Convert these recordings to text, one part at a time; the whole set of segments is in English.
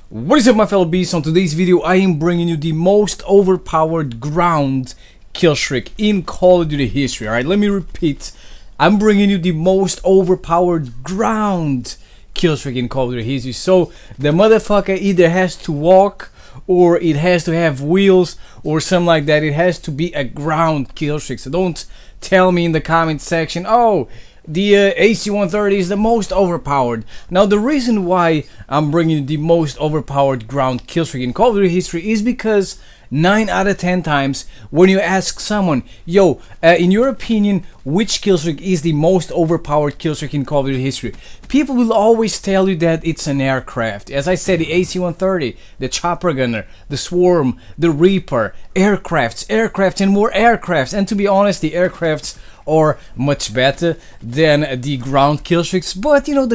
What is up, my fellow beasts? On today's video I am bringing you the most overpowered ground killstreak in Call of Duty history. Alright, let me repeat. I'm bringing you the most overpowered ground killstreak in Call of Duty history. So the motherfucker either has to walk, or it has to have wheels, or something like that. It has to be a ground killstreak. So don't tell me in the comment section, oh, the AC-130 is the most overpowered. Now, the reason why I'm bringing the most overpowered ground killstreak in Call of Duty history is because 9 out of 10 times when you ask someone, yo, in your opinion, which killstreak is the most overpowered killstreak in Call of Duty history, people will always tell you that it's an aircraft. As I said, the AC-130, the Chopper Gunner, the Swarm, the Reaper, aircrafts, and more aircrafts. And to be honest, the aircrafts are much better than the ground killstreaks, but you know,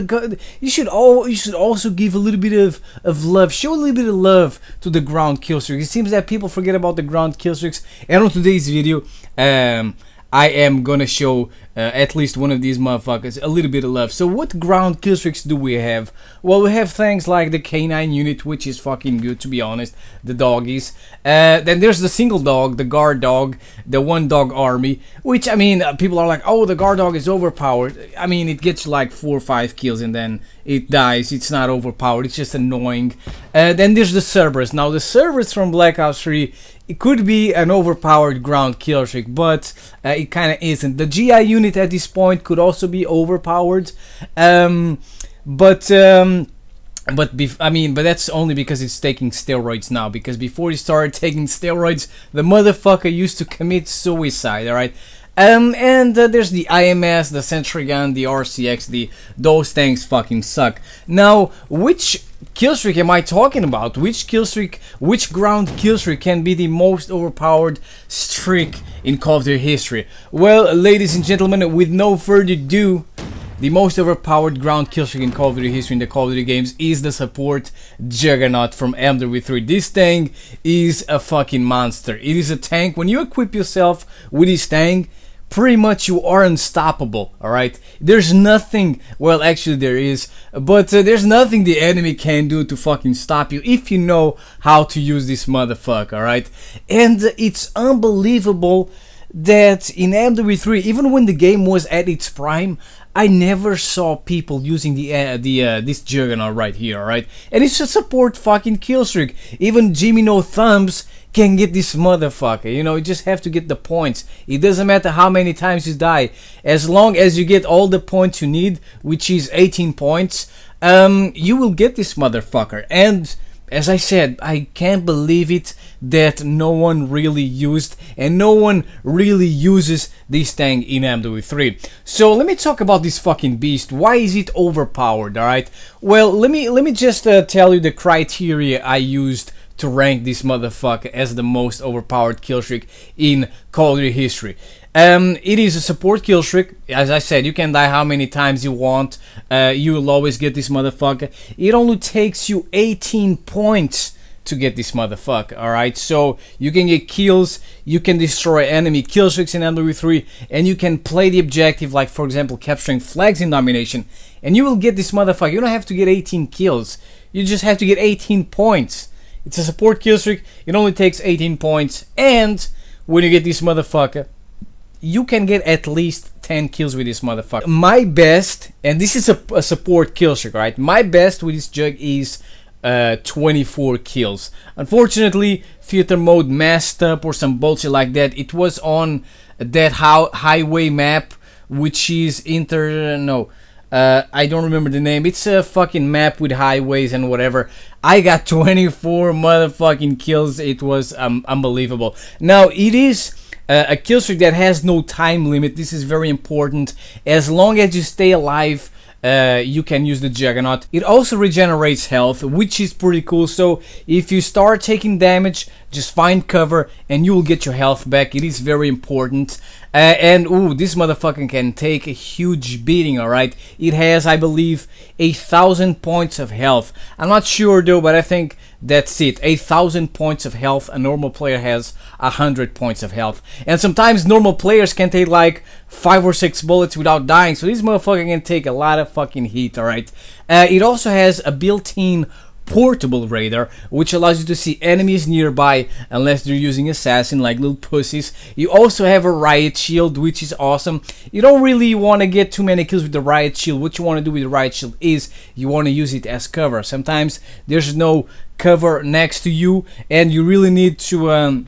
you should also give a little bit of love, show a little bit of love to the ground killstreak. It seems that people forget about the ground killstreaks, and on today's video I am gonna show at least one of these motherfuckers a little bit of love. So what ground killstreaks do we have? Well, we have things like the K9 unit, which is fucking good, to be honest, the doggies. Then there's the single dog, the guard dog, the one dog army, which, I mean, people are like, oh, the guard dog is overpowered. I mean, it gets like 4 or 5 kills and then it dies. It's not overpowered, it's just annoying. Then there's the Cerberus. Now, the Cerberus from Black Ops 3, it could be an overpowered ground killstreak, but it kind of isn't. The GI unit at this point could also be overpowered, but that's only because it's taking steroids now. Because before he started taking steroids, the motherfucker used to commit suicide. All right. There's the IMS, the Sentry Gun, the RCX. Those things fucking suck. Now, which killstreak am I talking about? Which ground killstreak can be the most overpowered streak in Call of Duty history? Well, ladies and gentlemen, with no further ado, the most overpowered ground killstreak in Call of Duty history in the Call of Duty games is the support Juggernaut from MW3. This thing is a fucking monster. It is a tank. When you equip yourself with this tank, pretty much you are unstoppable. Alright, there's nothing, well, actually there is, but there's nothing the enemy can do to fucking stop you if you know how to use this motherfucker. Alright, and it's unbelievable that in MW3, even when the game was at its prime, I never saw people using this Juggernaut right here. Alright, and it's a support fucking killstreak. Even Jimmy No Thumbs can get this motherfucker. You know, you just have to get the points. It doesn't matter how many times you die, as long as you get all the points you need, which is 18 points, you will get this motherfucker. And as I said, I can't believe it that no one really used and no one really uses this tank in MW3. So let me talk about this fucking beast. Why is it overpowered? Alright, well, let me just tell you the criteria I used to rank this motherfucker as the most overpowered killstreak in Call of Duty history. It is a support killstreak. As I said, you can die how many times you want. You will always get this motherfucker. It only takes you 18 points to get this motherfucker. Alright, so you can get kills, you can destroy enemy killstreaks in MW3, and you can play the objective, like for example capturing flags in domination, and you will get this motherfucker. You don't have to get 18 kills, you just have to get 18 points. It's a support killstreak, it only takes 18 points, and when you get this motherfucker, you can get at least 10 kills with this motherfucker. My best, and this is a support killstreak, right? My best with this jug is 24 kills. Unfortunately, theater mode messed up or some bullshit like that. It was on that highway map, which is I don't remember the name. It's a fucking map with highways and whatever. I got 24 motherfucking kills. It was unbelievable. Now, it is a killstreak that has no time limit. This is very important. As long as you stay alive, you can use the Juggernaut. It also regenerates health, which is pretty cool. So if you start taking damage, just find cover and you will get your health back. It is very important. And this motherfucker can take a huge beating. Alright, it has, I believe, 1,000 points of health. I'm not sure though, but I think that's it. 1,000 points of health. A normal player has 100 points of health, and sometimes normal players can take like 5 or 6 bullets without dying. So this motherfucker can take a lot of fucking heat. Alright, it also has a built-in portable radar, which allows you to see enemies nearby unless they're using assassin like little pussies. You also have a riot shield, which is awesome. You don't really want to get too many kills with the riot shield. What you want to do with the riot shield is you want to use it as cover. Sometimes there's no cover next to you and you really need to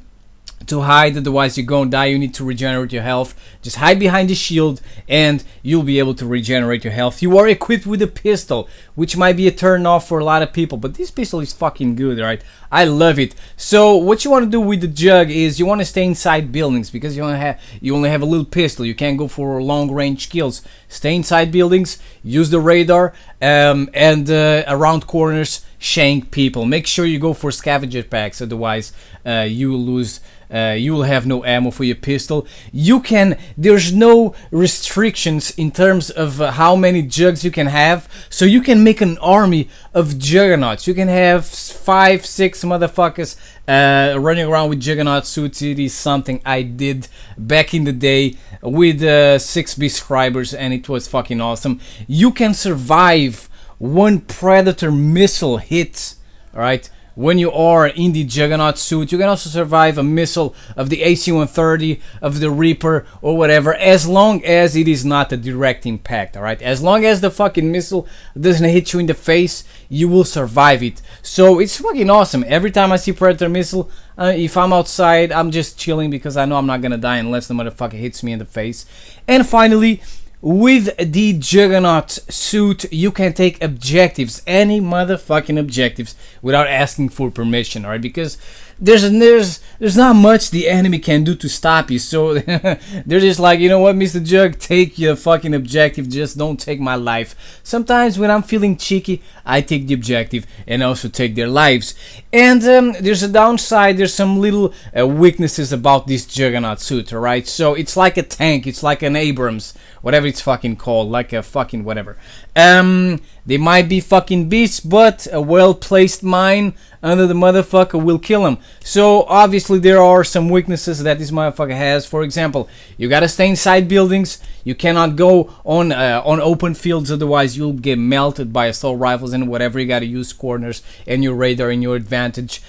hide, otherwise you're gonna die. You need to regenerate your health. Just hide behind the shield and you'll be able to regenerate your health. You are equipped with a pistol, which might be a turn off for a lot of people, but this pistol is fucking good, right? I love it. So what you want to do with the jug is you want to stay inside buildings, because you only have a little pistol. You can't go for long range kills. Stay inside buildings, use the radar, and around corners shank people. Make sure you go for scavenger packs, otherwise you will lose. You will have no ammo for your pistol. There's no restrictions in terms of how many jugs you can have, so you can make an army of juggernauts. You can have 5, 6 motherfuckers running around with juggernaut suits. It is something I did back in the day with 6 subscribers, and it was fucking awesome. You can survive one predator missile hit, alright? When you are in the Juggernaut suit, you can also survive a missile of the AC-130, of the Reaper, or whatever, as long as it is not a direct impact, alright? As long as the fucking missile doesn't hit you in the face, you will survive it. So it's fucking awesome. Every time I see Predator missile, if I'm outside, I'm just chilling because I know I'm not gonna die unless the motherfucker hits me in the face. And finally, with the Juggernaut suit, you can take objectives, any motherfucking objectives, without asking for permission, alright? Because there's not much the enemy can do to stop you, so they're just like, you know what, Mr. Jug, take your fucking objective, just don't take my life. Sometimes when I'm feeling cheeky, I take the objective and also take their lives. And there's a downside, there's some little weaknesses about this Juggernaut suit, alright? So it's like a tank, it's like an Abrams, whatever it's fucking called, like a fucking whatever. They might be fucking beasts, but a well-placed mine under the motherfucker will kill him. So obviously there are some weaknesses that this motherfucker has. For example, you gotta stay inside buildings. You cannot go on open fields, otherwise you'll get melted by assault rifles and whatever. You gotta use corners and your radar in your advantage.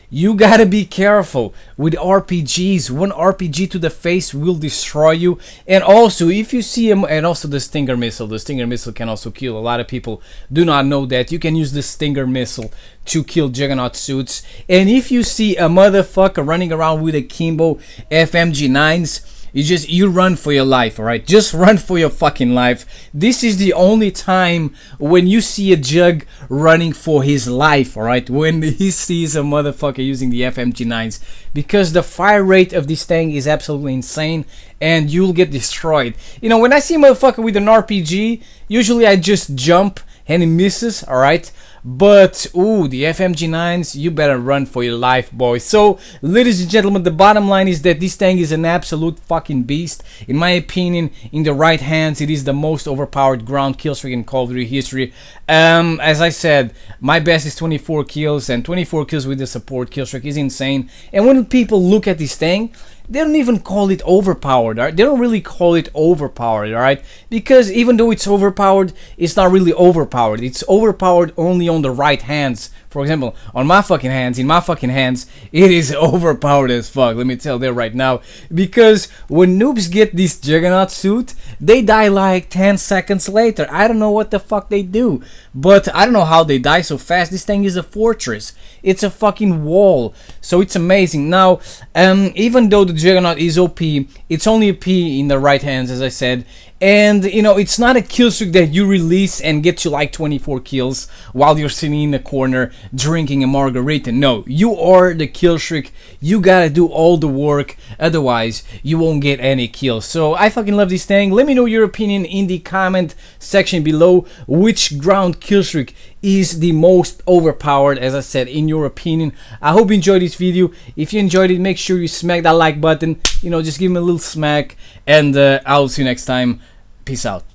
You gotta be careful with RPGs. One RPG to the face will destroy you. And also, if you see him, and also the Stinger missile. The Stinger missile can also kill. A lot of people do not know that. You can use the Stinger missile to kill Juggernaut suits. And if you see a motherfucker running around with a Kimbo FMG9s, you run for your life, alright? Just run for your fucking life. This is the only time when you see a Jug running for his life, alright? When he sees a motherfucker using the FMG9s. Because the fire rate of this thing is absolutely insane and you'll get destroyed. You know, when I see a motherfucker with an RPG, usually I just jump and he misses, alright? But, ooh, the FMG9s, you better run for your life, boys. So, ladies and gentlemen, the bottom line is that this thing is an absolute fucking beast. In my opinion, in the right hands, it is the most overpowered ground killstreak in Call of Duty history. As I said, my best is 24 kills, and 24 kills with the support killstreak is insane. And when people look at this thing, they don't even call it overpowered, right? They don't really call it overpowered, alright? Because even though it's overpowered, it's not really overpowered. It's overpowered only on the right hands. For example, on my fucking hands, in my fucking hands, it is overpowered as fuck. Let me tell you right now. Because when noobs get this Juggernaut suit, they die like 10 seconds later. I don't know what the fuck they do. But I don't know how they die so fast. This thing is a fortress. It's a fucking wall. So it's amazing. Now, even though the Juggernaut is OP, it's only OP in the right hands, as I said. And, you know, it's not a killstreak that you release and get you like 24 kills while you're sitting in a corner drinking a margarita. No, you are the killstreak. You gotta do all the work, otherwise you won't get any kills. So I fucking love this thing. Let me know your opinion in the comment section below. Which ground killstreak is the most overpowered, as I said, in your opinion? I hope you enjoyed this video. If you enjoyed it, make sure you smack that like button. You know, just give me a little smack, and I'll see you next time. Peace out.